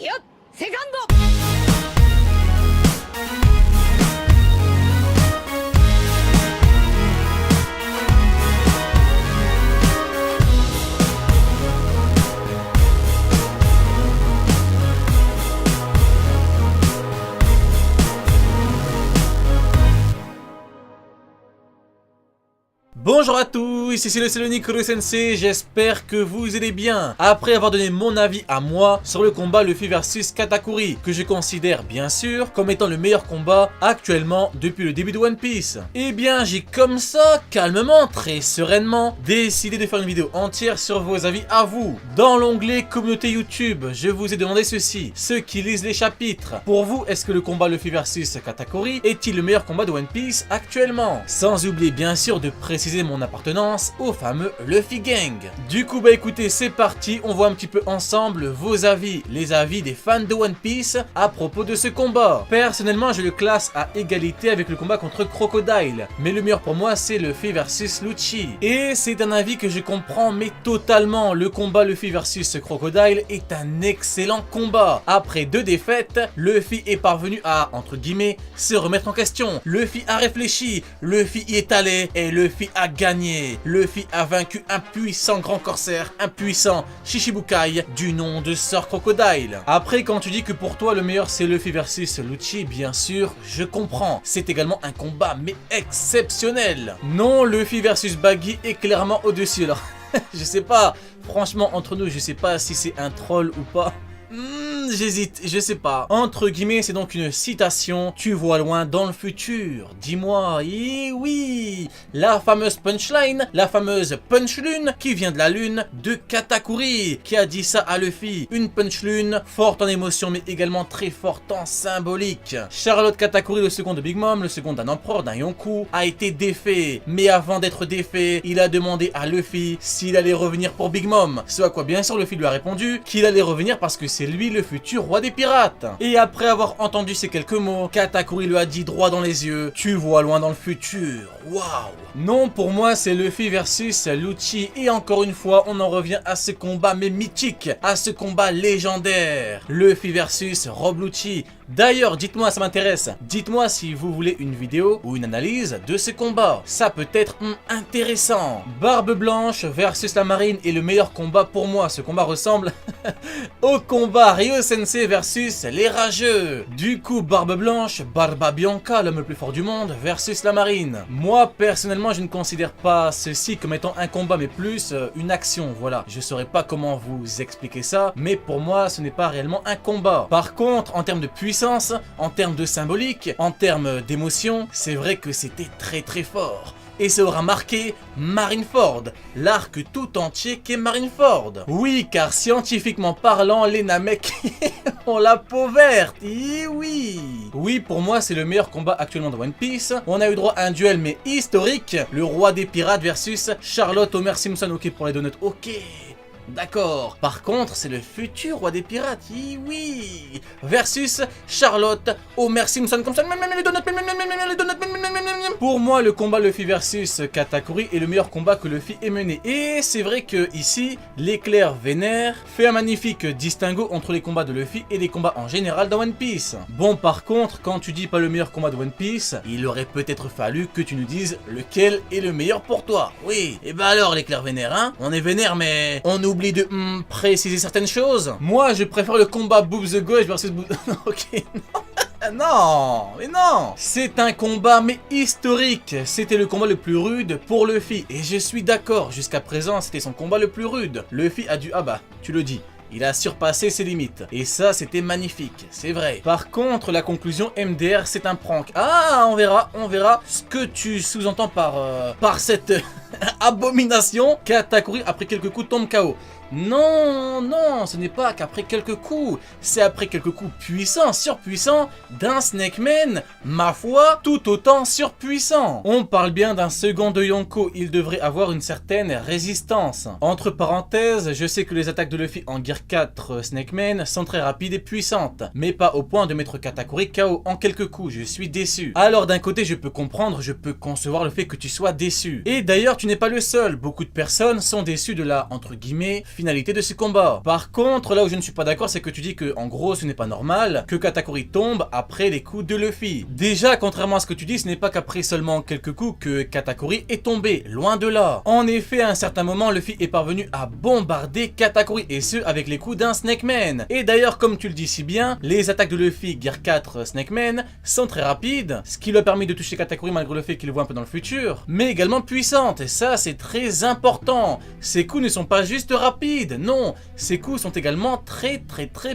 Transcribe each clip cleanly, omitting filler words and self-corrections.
よっセカンド Bonjour à tous, ici c'est le Nicolas Sensei, j'espère que vous allez bien. Après avoir donné mon avis à moi sur le combat Luffy vs Katakuri, que je considère bien sûr comme étant le meilleur combat actuellement depuis le début de One Piece, eh bien j'ai comme ça, calmement, très sereinement, décidé de faire une vidéo entière sur vos avis à vous. Dans l'onglet communauté YouTube, je vous ai demandé ceci, ceux qui lisent les chapitres. Pour vous, est-ce que le combat Luffy vs Katakuri est-il le meilleur combat de One Piece actuellement? Sans oublier bien sûr de préciser mon appartenance au fameux Luffy Gang. Du coup bah écoutez, c'est parti, on voit un petit peu ensemble vos avis, les avis des fans de One Piece à propos de ce combat. Personnellement je le classe à égalité avec le combat contre Crocodile, mais le meilleur pour moi c'est Luffy versus Lucci. Et c'est un avis que je comprends mais totalement, le combat Luffy versus Crocodile est un excellent combat. Après 2 défaites, Luffy est parvenu à, entre guillemets, se remettre en question. Luffy a réfléchi, Luffy y est allé et Luffy a gagné. Luffy a vaincu un puissant grand corsaire, un puissant Shichibukai du nom de Sir Crocodile. Après, quand tu dis que pour toi le meilleur c'est Luffy versus Lucci, bien sûr, je comprends. C'est également un combat mais exceptionnel. Non, Luffy versus Baggy est clairement au-dessus. Alors, je sais pas, franchement entre nous, je sais pas si c'est un troll ou pas. J'hésite, je sais pas. Entre guillemets, c'est donc une citation. Tu vois loin dans le futur. Dis-moi, et oui, la fameuse punchline, la fameuse punchlune qui vient de la lune de Katakuri, qui a dit ça à Luffy. Une punchlune forte en émotion, mais également très forte en symbolique. Charlotte Katakuri, le second de Big Mom, le second d'un empereur, d'un Yonkou, a été défait. Mais avant d'être défait, il a demandé à Luffy s'il allait revenir pour Big Mom. Ce à quoi bien sûr Luffy lui a répondu qu'il allait revenir parce que c'est lui le futur roi des pirates. Et après avoir entendu ces quelques mots, Katakuri lui a dit droit dans les yeux, tu vois loin dans le futur. Waouh. Non, pour moi c'est Luffy versus Lucci. Et encore une fois, on en revient à ce combat mais mythique, à ce combat légendaire. Luffy versus Rob Lucci. D'ailleurs, dites-moi, ça m'intéresse, dites-moi si vous voulez une vidéo ou une analyse de ce combat. Ça peut être intéressant. Barbe Blanche versus la Marine est le meilleur combat pour moi. Ce combat ressemble au combat Ryo Sensei versus les Rageux. Du coup, Barbe Blanche, Barba Bianca, l'homme le plus fort du monde, versus la Marine. Moi, personnellement, je ne considère pas ceci comme étant un combat, mais plus une action, voilà. Je saurais pas comment vous expliquer ça, mais pour moi, ce n'est pas réellement un combat. Par contre, en termes de puissance, en termes de symbolique, en termes d'émotion, c'est vrai que c'était très très fort. Et ça aura marqué Marineford, l'arc tout entier qu'est Marineford. Oui, car scientifiquement parlant, les Namek ont la peau verte. Et oui. Oui, pour moi, c'est le meilleur combat actuellement de One Piece. On a eu droit à un duel mais historique. Le roi des pirates versus Charlotte Homer Simpson. Ok, pour les donuts. Ok. D'accord. Par contre, c'est le futur roi des pirates, oui. Versus Charlotte, Homer Simpson, comme ça. Pour moi, le combat Luffy versus Katakuri est le meilleur combat que Luffy ait mené. Et c'est vrai que ici, l'éclair vénère fait un magnifique distinguo entre les combats de Luffy et les combats en général dans One Piece. Bon, par contre, quand tu dis pas le meilleur combat de One Piece, il aurait peut-être fallu que tu nous dises lequel est le meilleur pour toi. Oui. Et bah alors, l'éclair vénère, hein. On est vénère, mais on oublie de préciser certaines choses. Moi, je préfère le combat Boobs the Gauche versus Boobs... Ok, non. Non, mais non. C'est un combat mais historique. C'était le combat le plus rude pour Luffy. Et je suis d'accord, jusqu'à présent, c'était son combat le plus rude. Luffy a dû... Ah bah, tu le dis. Il a surpassé ses limites. Et ça, c'était magnifique, c'est vrai. Par contre, la conclusion MDR, c'est un prank. Ah, on verra ce que tu sous-entends par cette abomination. Katakuri, après quelques coups, tombe KO. Non, non, ce n'est pas qu'après quelques coups, c'est après quelques coups puissants, surpuissants, d'un Snake Man, ma foi, tout autant surpuissant. On parle bien d'un second de Yonko, il devrait avoir une certaine résistance. Entre parenthèses, je sais que les attaques de Luffy en Gear 4 Snake Man sont très rapides et puissantes, mais pas au point de mettre Katakuri KO en quelques coups, je suis déçu. Alors d'un côté, je peux comprendre, je peux concevoir le fait que tu sois déçu. Et d'ailleurs, tu n'es pas le seul, beaucoup de personnes sont déçues de la, entre guillemets, finalité de ce combat. Par contre, là où je ne suis pas d'accord, c'est que tu dis que en gros ce n'est pas normal que Katakuri tombe après les coups de Luffy. Déjà, contrairement à ce que tu dis, ce n'est pas qu'après seulement quelques coups que Katakuri est tombé, loin de là. En effet, à un certain moment, Luffy est parvenu à bombarder Katakuri, et ce avec les coups d'un Snake Man. Et d'ailleurs, comme tu le dis si bien, les attaques de Luffy Gear 4 Snake Man sont très rapides, ce qui lui a permis de toucher Katakuri malgré le fait qu'il le voit un peu dans le futur, mais également puissantes, et ça c'est très important. Ces coups ne sont pas juste rapides, non, ces coups sont également très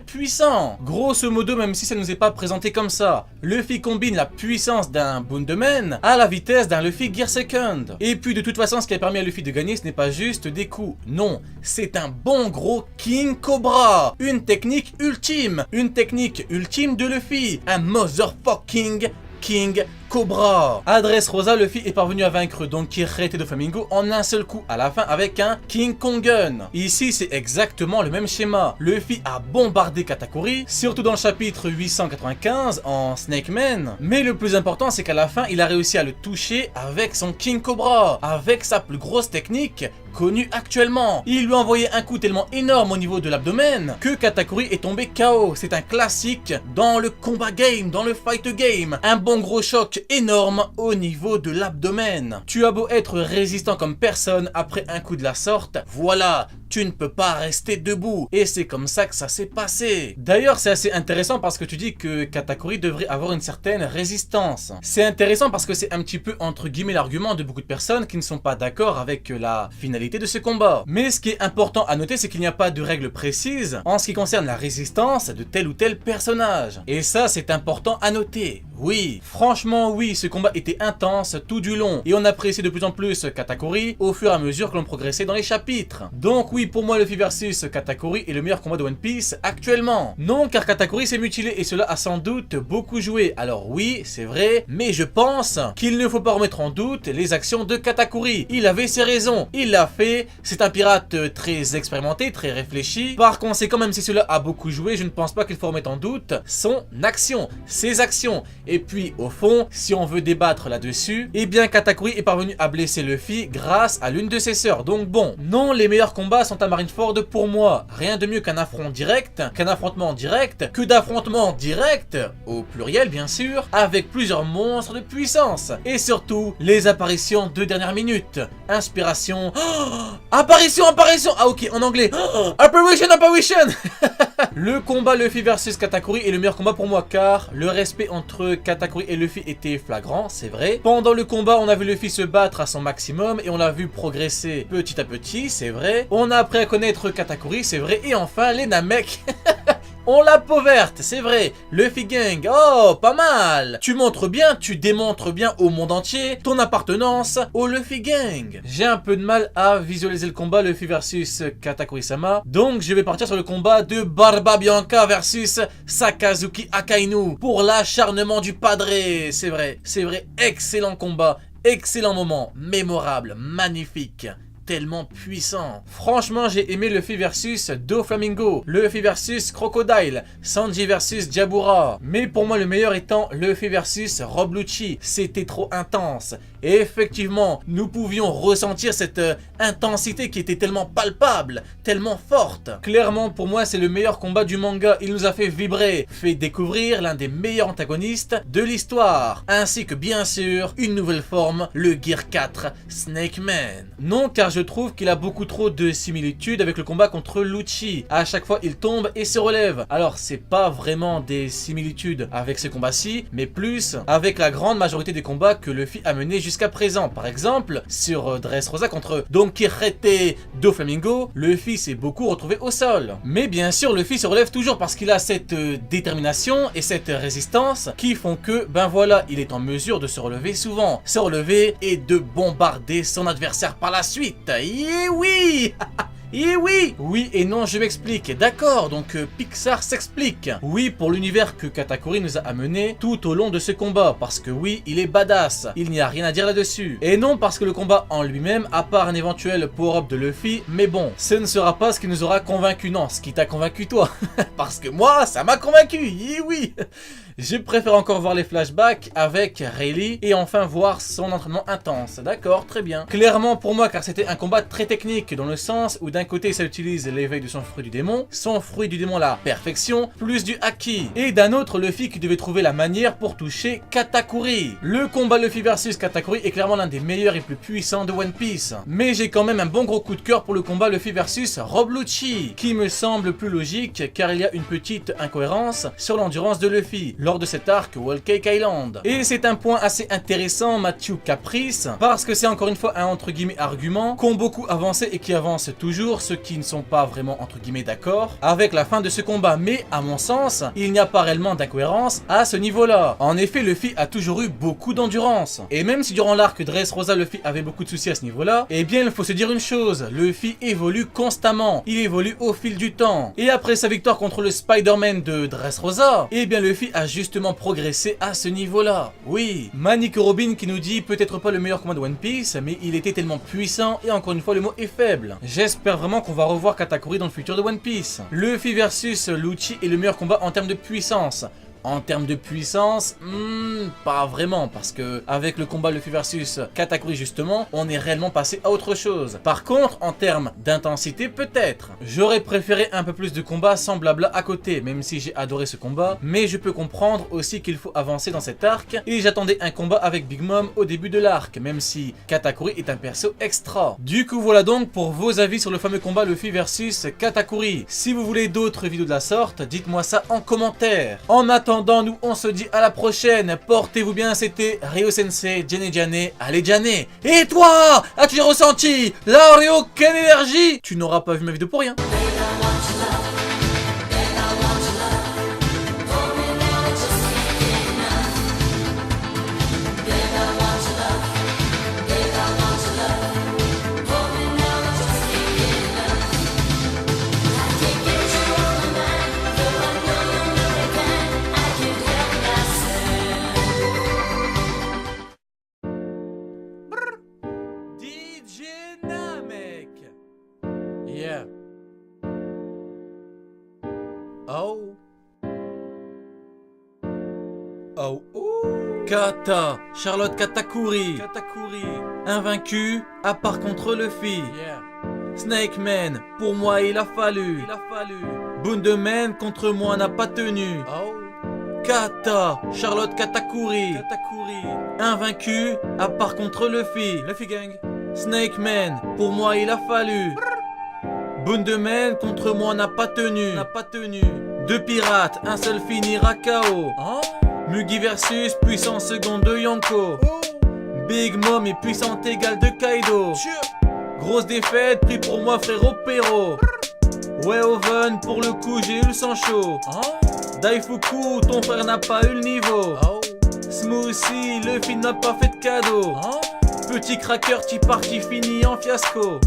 puissants. Grosso modo, même si ça ne nous est pas présenté comme ça, Luffy combine la puissance d'un Bundeman à la vitesse d'un Luffy Gear Second. Et puis de toute façon, ce qui a permis à Luffy de gagner, ce n'est pas juste des coups, non, c'est un bon gros King Cobra, une technique ultime de Luffy, un motherfucking King Cobra. À Dressrosa, Luffy est parvenu à vaincre Don Quijote de Flamingo en un seul coup à la fin avec un King Kongun. Ici, c'est exactement le même schéma. Luffy a bombardé Katakuri, surtout dans le chapitre 895 en Snake Man. Mais le plus important, c'est qu'à la fin, il a réussi à le toucher avec son King Cobra, avec sa plus grosse technique connue actuellement. Il lui a envoyé un coup tellement énorme au niveau de l'abdomen que Katakuri est tombé KO. C'est un classique dans le combat game, dans le fight game. Un bon gros choc énorme au niveau de l'abdomen. Tu as beau être résistant comme personne après un coup de la sorte, voilà, tu ne peux pas rester debout. Et c'est comme ça que ça s'est passé. D'ailleurs, c'est assez intéressant parce que tu dis que Katakuri devrait avoir une certaine résistance. C'est intéressant parce que c'est un petit peu entre guillemets l'argument de beaucoup de personnes qui ne sont pas d'accord avec la finalité de ce combat. Mais ce qui est important à noter, c'est qu'il n'y a pas de règle précise en ce qui concerne la résistance de tel ou tel personnage. Et ça, c'est important à noter. Oui, franchement oui, ce combat était intense tout du long et on appréciait de plus en plus Katakuri au fur et à mesure que l'on progressait dans les chapitres. Donc oui, pour moi Luffy versus Katakuri est le meilleur combat de One Piece actuellement. Non, car Katakuri s'est mutilé et cela a sans doute beaucoup joué. Alors oui, c'est vrai, mais je pense qu'il ne faut pas remettre en doute les actions de Katakuri. Il avait ses raisons, il l'a fait, c'est un pirate très expérimenté, très réfléchi. Par conséquent, même si cela a beaucoup joué, je ne pense pas qu'il faut remettre en doute son action, ses actions. Et puis au fond, si on veut débattre là-dessus, eh bien Katakuri est parvenu à blesser Luffy grâce à l'une de ses sœurs. Donc bon, non, les meilleurs combats sont à Marineford pour moi. Rien de mieux qu'un affrontement direct, que d'affrontements directs, au pluriel bien sûr, avec plusieurs monstres de puissance. Et surtout, les apparitions de dernière minute. Inspiration... Oh, apparition. Ah ok, en anglais. Oh, apparition. Le combat Luffy versus Katakuri est le meilleur combat pour moi car le respect entre Katakuri et Luffy était flagrant, c'est vrai. Pendant le combat, on a vu Luffy se battre à son maximum et on l'a vu progresser petit à petit, c'est vrai. On a appris à connaître Katakuri, c'est vrai. Et enfin, les Namek. On l'a peau verte, c'est vrai. Luffy Gang, oh, pas mal. Tu montres bien, tu démontres bien au monde entier ton appartenance au Luffy Gang. J'ai un peu de mal à visualiser le combat Luffy versus Katakuri-sama. Donc je vais partir sur le combat de Barba Bianca versus Sakazuki Akainu pour l'acharnement du padre. C'est vrai, excellent combat, excellent moment, mémorable, magnifique. Tellement puissant. Franchement, j'ai aimé Luffy versus Doflamingo, Luffy versus Crocodile, Sanji versus Jabura. Mais pour moi, le meilleur étant Luffy versus Rob Lucci. C'était trop intense. Et effectivement, nous pouvions ressentir cette intensité qui était tellement palpable, tellement forte. Clairement, pour moi, c'est le meilleur combat du manga. Il nous a fait vibrer, fait découvrir l'un des meilleurs antagonistes de l'histoire. Ainsi que, bien sûr, une nouvelle forme, le Gear 4 Snake Man. Non, car je trouve qu'il a beaucoup trop de similitudes avec le combat contre Lucci. À chaque fois, il tombe et se relève. Alors, c'est pas vraiment des similitudes avec ce combat-ci, mais plus avec la grande majorité des combats que Luffy a menés jusqu'à présent. Par exemple, sur Dressrosa contre Don Quijote Doflamingo, Luffy s'est beaucoup retrouvé au sol. Mais bien sûr, Luffy se relève toujours parce qu'il a cette détermination et cette résistance qui font que, ben voilà, il est en mesure de se relever souvent. Se relever et de bombarder son adversaire par la suite. Et oui. Et oui! Oui et non, je m'explique. D'accord, donc Pixar s'explique. Oui, pour l'univers que Katakuri nous a amené tout au long de ce combat. Parce que oui, il est badass. Il n'y a rien à dire là-dessus. Et non parce que le combat en lui-même, à part un éventuel power-up de Luffy, mais bon, ce ne sera pas ce qui nous aura convaincu. Non, ce qui t'a convaincu toi. Parce que moi, ça m'a convaincu. Et oui! Je préfère encore voir les flashbacks avec Rayleigh et enfin voir son entraînement intense. D'accord, très bien. Clairement pour moi, car c'était un combat très technique dans le sens où d'un côté ça utilise l'éveil de son fruit du démon la perfection, plus du haki. Et d'un autre, Luffy qui devait trouver la manière pour toucher Katakuri. Le combat Luffy versus Katakuri est clairement l'un des meilleurs et plus puissants de One Piece. Mais j'ai quand même un bon gros coup de cœur pour le combat Luffy versus Rob Lucci, qui me semble plus logique car il y a une petite incohérence sur l'endurance de Luffy lors de cet arc Whole Cake Island. Et c'est un point assez intéressant, Matthew Caprice, parce que c'est encore une fois un entre guillemets argument qu'ont beaucoup avancé et qui avancent toujours ceux qui ne sont pas vraiment entre guillemets d'accord avec la fin de ce combat. Mais à mon sens, il n'y a pas réellement d'incohérence à ce niveau-là. En effet, Luffy a toujours eu beaucoup d'endurance. Et même si durant l'arc Dressrosa, Luffy avait beaucoup de soucis à ce niveau-là, eh bien il faut se dire une chose, Luffy évolue constamment. Il évolue au fil du temps. Et après sa victoire contre le Spider-Man de Dressrosa, eh bien Luffy a justement progressé à ce niveau-là. Oui, Manic Robin qui nous dit peut-être pas le meilleur combat de One Piece, mais il était tellement puissant et encore une fois le mot est faible. J'espère vraiment qu'on va revoir Katakuri dans le futur de One Piece. Luffy versus Lucci est le meilleur combat en termes de puissance. En termes de puissance, pas vraiment, parce que avec le combat Luffy versus Katakuri justement, on est réellement passé à autre chose. Par contre, en termes d'intensité, peut-être. J'aurais préféré un peu plus de combats sans blabla à côté, même si j'ai adoré ce combat, mais je peux comprendre aussi qu'il faut avancer dans cet arc, et j'attendais un combat avec Big Mom au début de l'arc, même si Katakuri est un perso extra. Du coup, voilà donc pour vos avis sur le fameux combat Luffy versus Katakuri. Si vous voulez d'autres vidéos de la sorte, dites-moi ça en commentaire. En attendant, nous on se dit à la prochaine. Portez-vous bien, c'était Ryo Sensei, Jane. Allez Jane. Et toi, as-tu ressenti la Ryo quelle énergie? Tu n'auras pas vu ma vidéo pour rien. Yeah. Oh. Oh. Kata, Charlotte Katakuri. Invaincu, à part contre Luffy. Yeah. Snake Man, pour moi il a fallu. Bundeman contre moi n'a pas tenu. Oh. Kata, Charlotte Katakuri. Invaincu, à part contre Luffy. Luffy Gang. Snake Man, pour moi il a fallu. Bundeman contre moi n'a pas tenu. Deux pirates, un seul finira KO. Mugi versus puissance seconde de Yonko. Big Mom est puissante égale de Kaido. Grosse défaite, pris pour moi frérot Pero. Weoven, pour le coup j'ai eu le sang chaud. Daifuku, ton frère n'a pas eu le niveau. Smoothie, Luffy n'a pas fait de cadeau. Petit cracker, t'y parti fini en fiasco.